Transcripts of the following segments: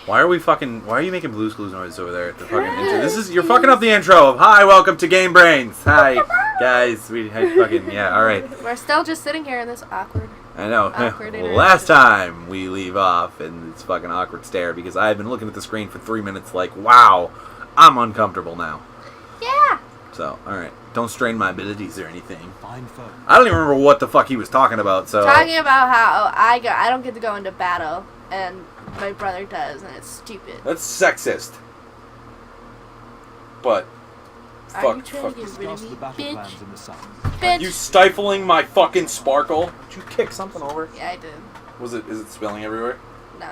Why are you making Blue's Clues noise over there at the fucking intro? You're fucking up the intro of Hi, welcome to Game Brains. Hi, guys. Alright. We're still just sitting here in this awkward. I know. Last time we leave off in this fucking awkward stare because I've been looking at the screen for 3 minutes like, wow, I'm uncomfortable now. Yeah. So, alright. Don't strain my abilities or anything. I don't even remember what the fuck he was talking about, so... Talking about how I don't get to go into battle, and my brother does, and it's stupid. That's sexist. But... Are you trying to get rid of me, bitch? Are you stifling my fucking sparkle? Did you kick something over? Yeah, I did. Is it spilling everywhere? Nah.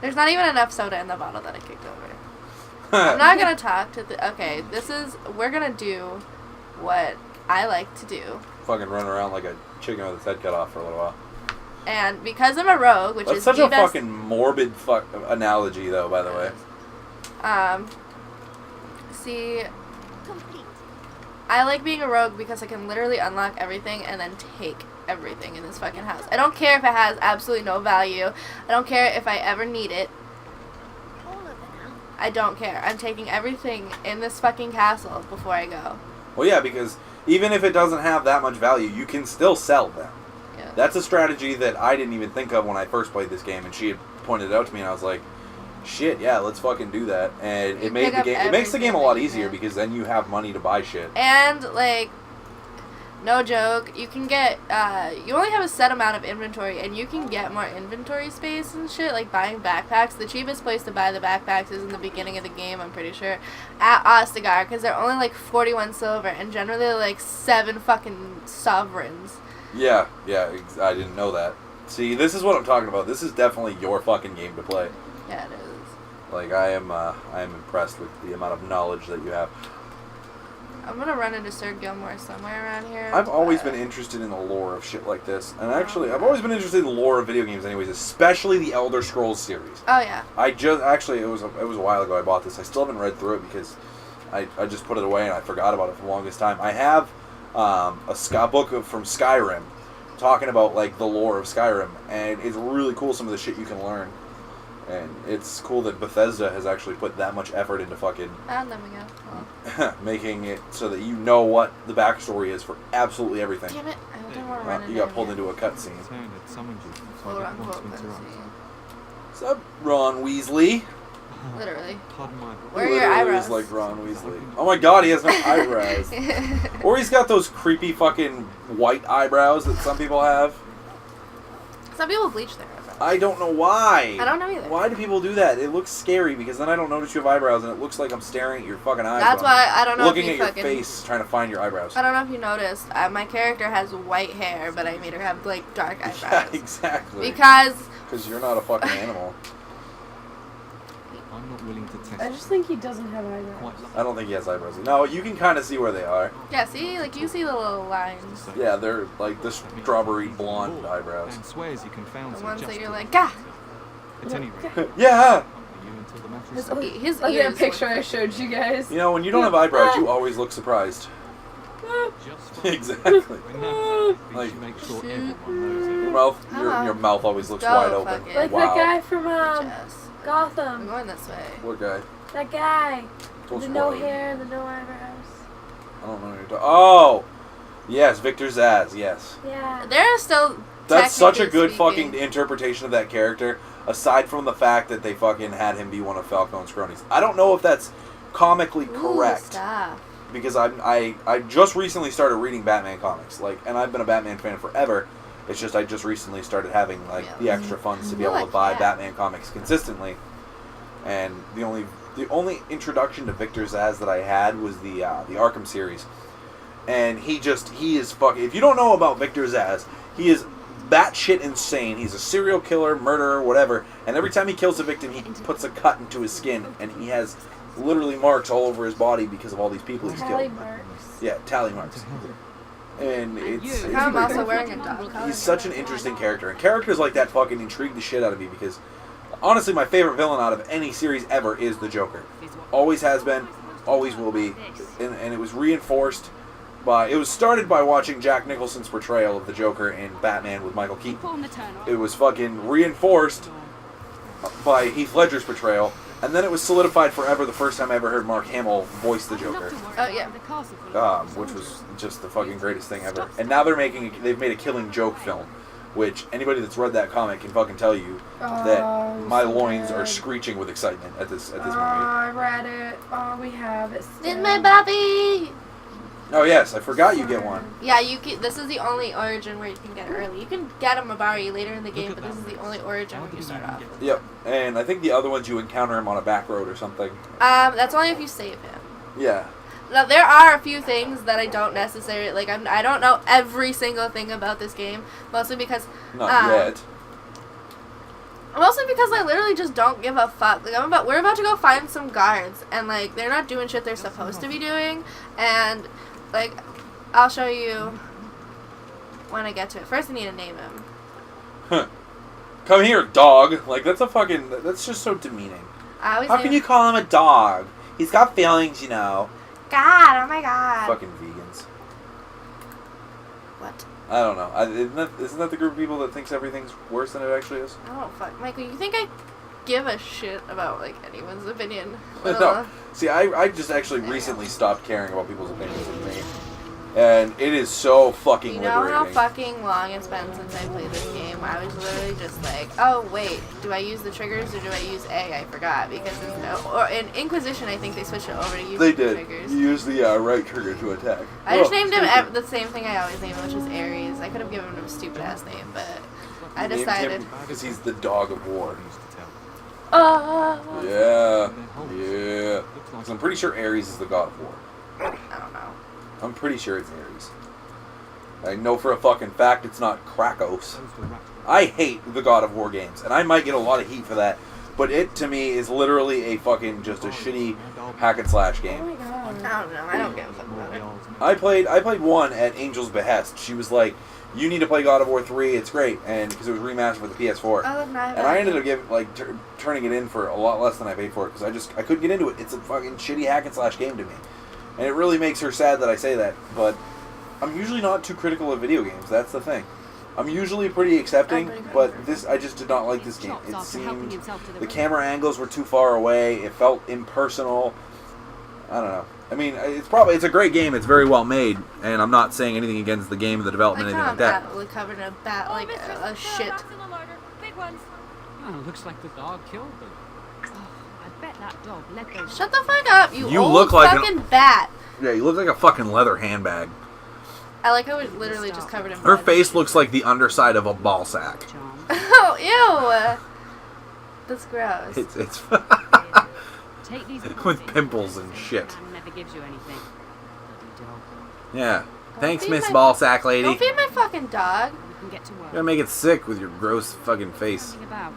There's not even enough soda in the bottle that I kicked over. I'm not gonna talk to the... Okay, we're gonna do what I like to do. Fucking run around like a chicken with its head cut off for a little while. And because I'm a rogue, which That's is such a fucking morbid analogy, though, by the way. See, I like being a rogue because I can literally unlock everything and then take everything in this fucking house. I don't care if it has absolutely no value. I don't care if I ever need it. I don't care. I'm taking everything in this fucking castle before I go. Well, yeah, because even if it doesn't have that much value, you can still sell them. Yeah. That's a strategy that I didn't even think of when I first played this game, and she had pointed it out to me, and I was like, shit, yeah, let's fucking do that. And it makes the game a lot easier because then you have money to buy shit. And, like, no joke, you can get, you only have a set amount of inventory, and you can get more inventory space and shit, like buying backpacks. The cheapest place to buy the backpacks is in the beginning of the game, I'm pretty sure, at Ostagar, because they're only like 41 silver, and generally they're like 7 fucking sovereigns. Yeah, I didn't know that. See, this is what I'm talking about. This is definitely your fucking game to play. Yeah, it is. Like, I am impressed with the amount of knowledge that you have. I'm gonna run into Sir Gilmore somewhere around here. I've always been interested in the lore of shit like this. And actually, I've always been interested in the lore of video games anyways, especially the Elder Scrolls series. Oh, yeah. It was a while ago I bought this. I still haven't read through it because I just put it away and I forgot about it for the longest time. I have a book from Skyrim talking about, like, the lore of Skyrim. And it's really cool, some of the shit you can learn. And it's cool that Bethesda has actually put that much effort into fucking there we go. making it so that you know what the backstory is for absolutely everything. Damn it, I didn't want to run into You got pulled into a cutscene. What's up, Ron Weasley? Literally. Where are your eyebrows? Like Ron Weasley. Oh my god, he has no eyebrows. Or he's got those creepy fucking white eyebrows that some people have. Some people bleach their eyebrows. I don't know why. I don't know either. Why do people do that? It looks scary because then I don't notice you have eyebrows and it looks like I'm staring at your fucking eyes. That's why I don't know looking at your face trying to find your eyebrows. I don't know if you noticed. My character has white hair, but I made her have, like, dark eyebrows. Yeah, exactly. Because you're not a fucking animal. I'm not willing to test. I just think he doesn't have eyebrows. I don't think he has eyebrows. No, you can kind of see where they are. Yeah, see? Like, you see the little lines. Yeah, they're like the strawberry blonde eyebrows. And swears you can found the ones that you're like, gah! At any rate. Yeah! His Look ears at a picture I showed you guys. You know, when you don't have eyebrows, you always look surprised. Exactly. Like, your mouth always looks wide open. Like that guy from Gotham. I'm going this way. What guy? That guy. Don't The no spoil it. hair, the no eyebrows. I don't know what you're talking. Oh! Yes, Victor Zsasz, yes. Yeah. They're still. That's such a good speaking. fucking interpretation of that character, aside from the fact that they fucking had him be one of Falcone's cronies. I don't know if that's comically correct. Stop. Because I just recently started reading Batman comics, like, and I've been a Batman fan forever. It's just I just recently started having like the extra funds to be able to buy Batman comics consistently. And the only introduction to Victor Zsasz that I had was the Arkham series. And he is fucking. If you don't know about Victor Zsasz, he is batshit insane. He's a serial killer, murderer, whatever. And every time he kills a victim, he puts a cut into his skin, and he has literally marks all over his body because of all these people he's Tally killed. marks. Yeah, tally marks. And it's I'm also wearing a dog collar. he's such an interesting character, and characters like that fucking intrigue the shit out of me because honestly, my favorite villain out of any series ever is the Joker. Always has been, always will be, and it was reinforced. It was started by watching Jack Nicholson's portrayal of the Joker in Batman with Michael Keaton. It was fucking reinforced by Heath Ledger's portrayal, and then it was solidified forever the first time I ever heard Mark Hamill voice the Joker. Oh, yeah. Which was just the fucking greatest thing ever. And now they've made a Killing Joke film, which anybody that's read that comic can fucking tell you that my loins are screeching with excitement at this movie. I read it. Oh, we have it. In my Bobby! Oh yes, I forgot you get one. Yeah, this is the only origin where you can get it early. You can get a Mabari later in the game, but this is the only origin where you start off. Yep, and I think the other ones you encounter him on a back road or something. That's only if you save him. Yeah. Now, there are a few things that I don't necessarily, like, I don't know every single thing about this game, mostly because... Not yet. Mostly because I literally just don't give a fuck. Like, we're about to go find some guards, and, like, they're not doing shit they're supposed to be doing, and, like, I'll show you when I get to it. First, I need to name him. Huh. Come here, dog. Like, that's just so demeaning. How can you call him a dog? He's got feelings, you know. God, oh my god. Fucking vegans. What? I don't know. Isn't that the group of people that thinks everything's worse than it actually is? Oh, fuck. Michael, you think I give a shit about, like, anyone's opinion? No. See, I just actually recently stopped caring about people's opinions of me. And it is so fucking liberating. You know how fucking long it's been since I played this game? I was literally just like, oh, wait, do I use the triggers or do I use A? I forgot, because in Inquisition, I think they switched it over to using the triggers. You use the right trigger to attack. I just named him the same thing I always name him, which is Ares. I could have given him a stupid-ass name, but I decided... Because he's the dog of war. Oh. Yeah. Because I'm pretty sure Ares is the god of war. I don't know. I'm pretty sure it's Ares. I know for a fucking fact it's not Krakos. I hate the God of War games, and I might get a lot of heat for that, but it, to me, is literally a fucking just a shitty hack and slash game. Oh my god. I don't know. I don't give a fuck about it. I played one at Angel's behest. She was like, you need to play God of War 3, it's great, and because it was remastered for the PS4. And I ended up turning it in for a lot less than I paid for it, because I couldn't get into it. It's a fucking shitty hack and slash game to me. And it really makes her sad that I say that, but I'm usually not too critical of video games. That's the thing. I'm usually pretty accepting, but I just did not like this game. It seemed the camera angles were too far away. It felt impersonal. I don't know. I mean, it's a great game. It's very well made, and I'm not saying anything against the game, the development, anything like that. Covered in a shit. Oh, looks like the dog killed them. Bet that dog let those... Shut the fuck up, you old look like fucking bat. Yeah, you look like a fucking leather handbag. I like how it's literally just covered in Her blood. face looks like the underside of a ball sack. Oh, ew. That's gross. It's Take these with pimples and shit. Never gives you anything. Yeah. Thanks, feed Miss my- Ball Sack Lady. Don't feed my fucking dog. We can get to work. You're gonna make it sick with your gross fucking face. Something about.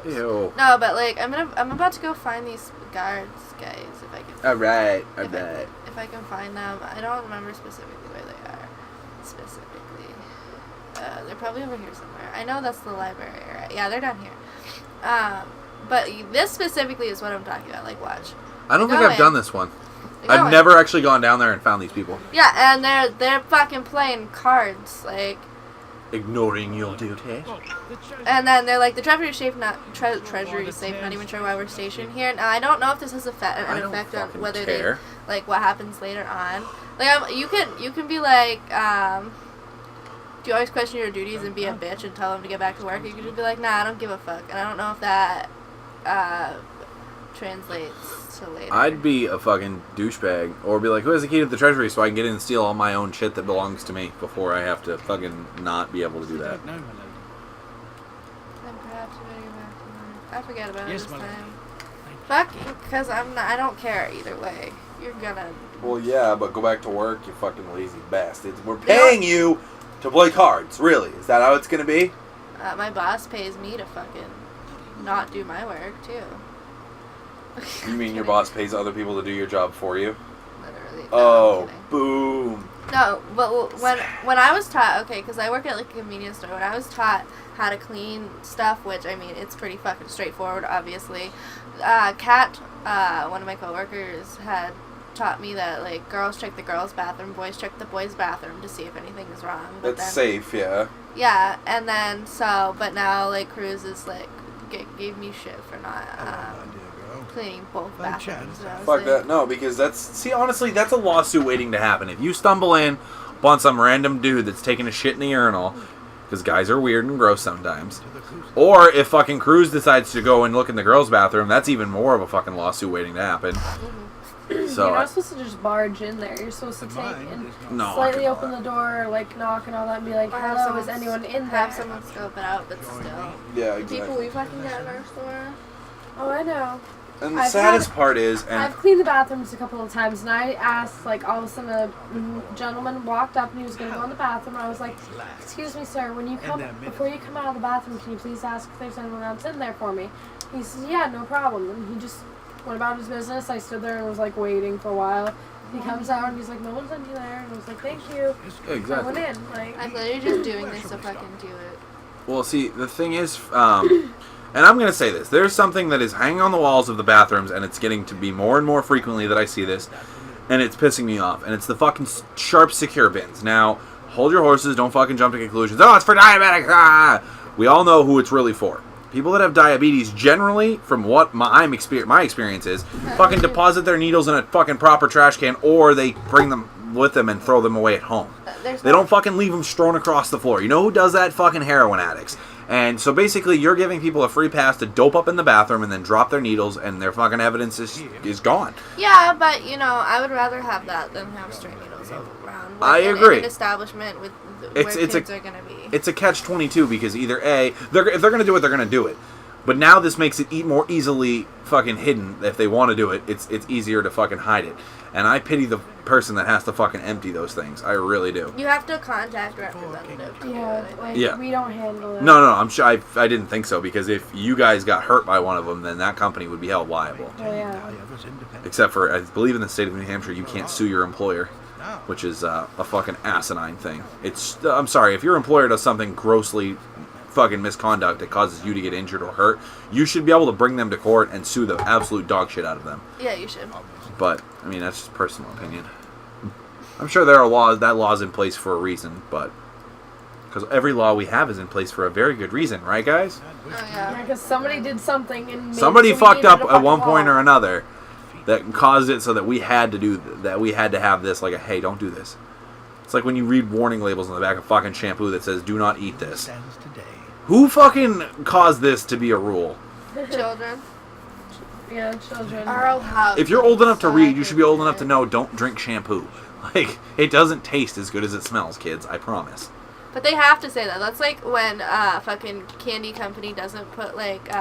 Ew. No, but like I'm about to go find these guards, guys. If I can. Alright. If I can find them, I don't remember specifically where they are. Specifically, they're probably over here somewhere. I know that's the library, right? Yeah, they're down here. But this specifically is what I'm talking about. Like, watch. I don't think I've done this one. They go I've in. never actually gone down there and found these people. Yeah, and they're fucking playing cards, like. Ignoring your duty. And then they're like, the treasury is safe, treasury is safe. Not even sure why we're stationed here. Now I don't know if this has an effect on whether they, like, what happens later on. Like, you can be like, do you always question your duties and be a bitch and tell them to get back to work? You can just be like, nah, I don't give a fuck. And I don't know if that translates to later. I'd be a fucking douchebag, or be like, who has the key to the treasury so I can get in and steal all my own shit that belongs to me before I have to fucking not be able to do that. Then perhaps you better get back to work. I forget about it this time. Fucking, because I don't care either way. You're gonna... Well, yeah, but go back to work, you fucking lazy bastards. We're paying you to play cards, really. Is that how it's gonna be? My boss pays me to fucking not do my work, too. You mean your boss pays other people to do your job for you? Literally. No, Oh, boom. No, but when I was taught, okay, because I work at like a convenience store, when I was taught how to clean stuff, which, I mean, it's pretty fucking straightforward, obviously. Kat, one of my coworkers, had taught me that, like, girls check the girls' bathroom, boys check the boys' bathroom to see if anything is wrong. But That's safe, yeah. Yeah, and then, but now, like, Cruz is, like, gave me shit for not, cleaning both bathrooms. Fuck that. No, because honestly, that's a lawsuit waiting to happen. If you stumble in upon some random dude that's taking a shit in the urinal, because guys are weird and gross sometimes, or if fucking Cruz decides to go and look in the girls' bathroom, that's even more of a fucking lawsuit waiting to happen. So You're not supposed to just barge in there. You're supposed to take and slightly open the door, or, like, knock and all that, and be like, hello, is anyone in there? Have someone scope it out, but still. Yeah, The exactly. people we fucking get in our store. Oh, I know. And the saddest part is, I've cleaned the bathrooms a couple of times, and I asked, like, all of a sudden a gentleman walked up and he was going to go in the bathroom. I was like, excuse me, sir, before you come out of the bathroom, can you please ask if there's anyone else in there for me? He says, yeah, no problem. And he just went about his business. I stood there and was, like, waiting for a while. He comes out and he's like, no one's in here. And I was like, thank you. Exactly. I went in. Like, I feel like you're just doing this to fucking do it. Well, see, the thing is, and I'm going to say this. There's something that is hanging on the walls of the bathrooms, and it's getting to be more and more frequently that I see this, and it's pissing me off, and it's the fucking sharp secure bins. Now, hold your horses. Don't fucking jump to conclusions. Oh, it's for diabetics. Ah! We all know who it's really for. People that have diabetes, generally, from what my experience is, fucking deposit their needles in a fucking proper trash can, or they bring them with them and throw them away at home. They don't fucking leave them strewn across the floor. You know who does that? Fucking heroin addicts. And so basically, you're giving people a free pass to dope up in the bathroom and then drop their needles, and their fucking evidence is gone. Yeah, but, I would rather have that than have stray needles around. I agree. In an establishment with where kids are going to be. It's a catch-22 because either A, if they're going to do it, they're going to do it. But now this makes it more easily fucking hidden. If they want to do it, it's easier to fucking hide it. And I pity the person that has to fucking empty those things. I really do. You have to contact representative. we don't handle it. No, I'm sure. I didn't think so, because if you guys got hurt by one of them, then that company would be held liable. Oh, yeah. Except for, I believe in the state of New Hampshire, you can't sue your employer, which is a fucking asinine thing. I'm sorry, if your employer does something grossly fucking misconduct that causes you to get injured or hurt, you should be able to bring them to court and sue the absolute dog shit out of them. Yeah, you should. But, I mean, that's just personal opinion. I'm sure there are that law's in place for a reason, but because every law we have is in place for a very good reason, right, guys? Oh, yeah. Because somebody did something and Somebody fucked up at one point or another that caused it so that we had to have this, like, hey, don't do this. It's like when you read warning labels on the back of fucking shampoo that says, do not eat this. Who fucking caused this to be a rule? Children. Yeah, children. If you're old enough to read, you should be old enough to know don't drink shampoo. Like, it doesn't taste as good as it smells, kids. I promise. But they have to say that. That's like when fucking candy company doesn't put, like,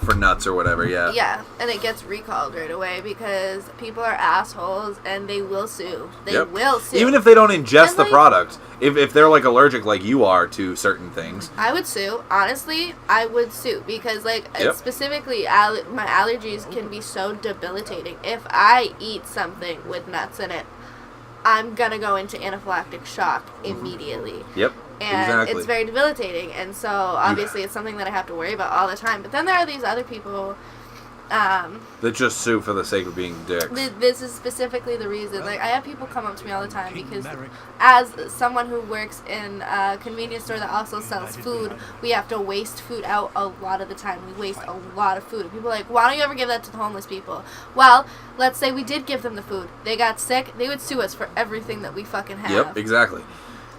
For nuts or whatever, yeah. Yeah, and it gets recalled right away because people are assholes and they will sue. They will sue. Even if they don't ingest the product. If they're, like, allergic like you are to certain things. I would sue. Honestly, I would sue because, like, specifically, my allergies can be so debilitating. If I eat something with nuts in it, I'm gonna go into anaphylactic shock immediately. Yep. And it's very debilitating, and so obviously it's something that I have to worry about all the time. But then there are these other people that just sue for the sake of being dicks. This is specifically the reason. Like, I have people come up to me all the time because as someone who works in a convenience store that also sells food, we have to waste food out a lot of the time. We waste a lot of food. People are like, why don't you ever give that to the homeless people? Well, let's say we did give them the food. They got sick. They would sue us for everything that we fucking have. Yep, exactly.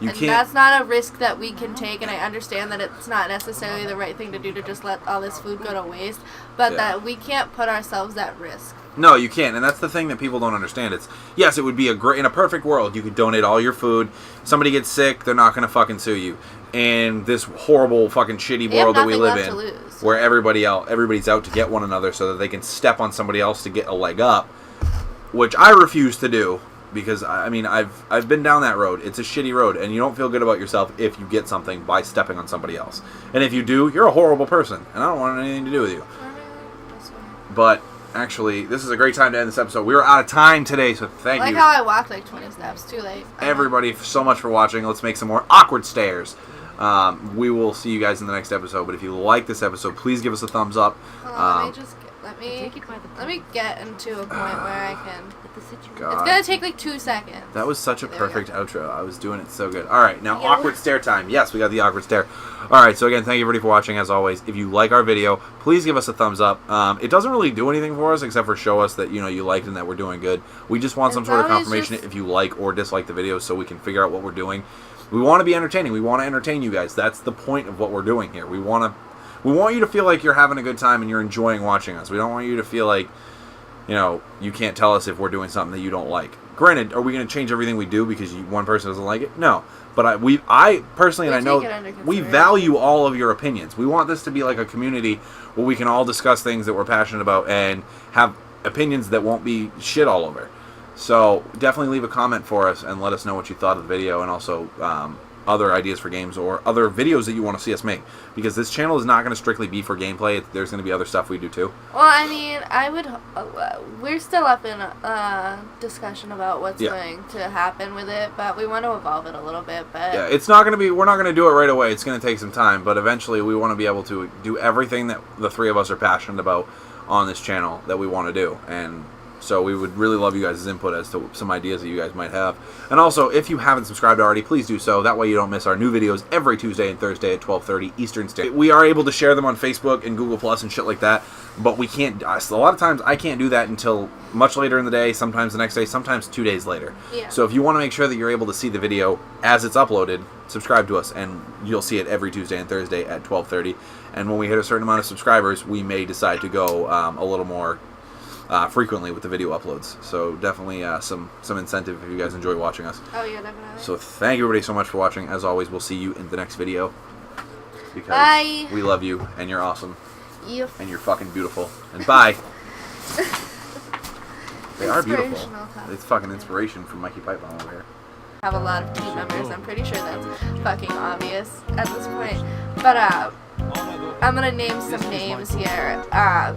That's not a risk that we can take, and I understand that it's not necessarily the right thing to do to just let all this food go to waste, but that we can't put ourselves at risk. No, you can't, and that's the thing that people don't understand. Yes, it would be in a perfect world, you could donate all your food. Somebody gets sick, they're not going to fucking sue you. In this horrible fucking shitty world that we live in, where everybody's out to get one another so that they can step on somebody else to get a leg up, which I refuse to do. Because, I mean, I've been down that road. It's a shitty road, and you don't feel good about yourself if you get something by stepping on somebody else. And if you do, you're a horrible person, and I don't want anything to do with you. But, actually, this is a great time to end this episode. We were out of time today, so thank you. I like how I walked like 20 steps. Too late. Everybody, so much for watching. Let's make some more awkward stares. We will see you guys in the next episode, but if you like this episode, please give us a thumbs up. Let me just Let me get into a point where I can. God. It's gonna take like 2 seconds. That was such a There we perfect go. outro. I was doing it so good. All right, now Yeah. awkward stare time. Yes, we got the awkward stare. All right, so again, thank you everybody for watching. As always, if you like our video, please give us a thumbs up. It doesn't really do anything for us except for show us that you liked and that we're doing good. We just want some It's sort of always confirmation just- if you like or dislike the video, so we can figure out what we're doing. We want to be entertaining. We want to entertain you guys. That's the point of what we're doing here. We want you to feel like you're having a good time and you're enjoying watching us. We don't want you to feel like you can't tell us if we're doing something that you don't like. Granted, are we going to change everything we do because one person doesn't like it? No. But I personally, and I know, take it under we consideration. value all of your opinions. We want this to be like a community where we can all discuss things that we're passionate about and have opinions that won't be shit all over. So definitely leave a comment for us and let us know what you thought of the video, and also other ideas for games or other videos that you want to see us make, because this channel is not going to strictly be for gameplay. There's going to be other stuff we do too. Well, I mean, we're still up in discussion about what's going to happen with it, but we want to evolve it a little bit. But Yeah, it's not going to be. We're not going to do it right away. It's going to take some time, but eventually we want to be able to do everything that the three of us are passionate about on this channel that we want to do, and so we would really love you guys' input as to some ideas that you guys might have. And also, if you haven't subscribed already, please do so. That way you don't miss our new videos every Tuesday and Thursday at 12:30 Eastern Standard. We are able to share them on Facebook and Google Plus and shit like that, but we can't. A lot of times I can't do that until much later in the day, sometimes the next day, sometimes 2 days later. Yeah. So if you want to make sure that you're able to see the video as it's uploaded, subscribe to us, and you'll see it every Tuesday and Thursday at 12:30. And when we hit a certain amount of subscribers, we may decide to go a little more frequently with the video uploads. So definitely some incentive if you guys enjoy watching us. Oh yeah, definitely. So thank you everybody so much for watching. As always, we'll see you in the next video, because Bye. we love you and you're awesome Yep. and you're fucking beautiful. And bye. They are beautiful. Inspirational talk. It's fucking inspiration from Mikey Pipebomb over here. Have a lot of team members. I'm pretty sure that's fucking obvious at this point. But I'm gonna name some names here. A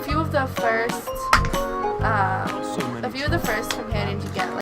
few of the first companions you get.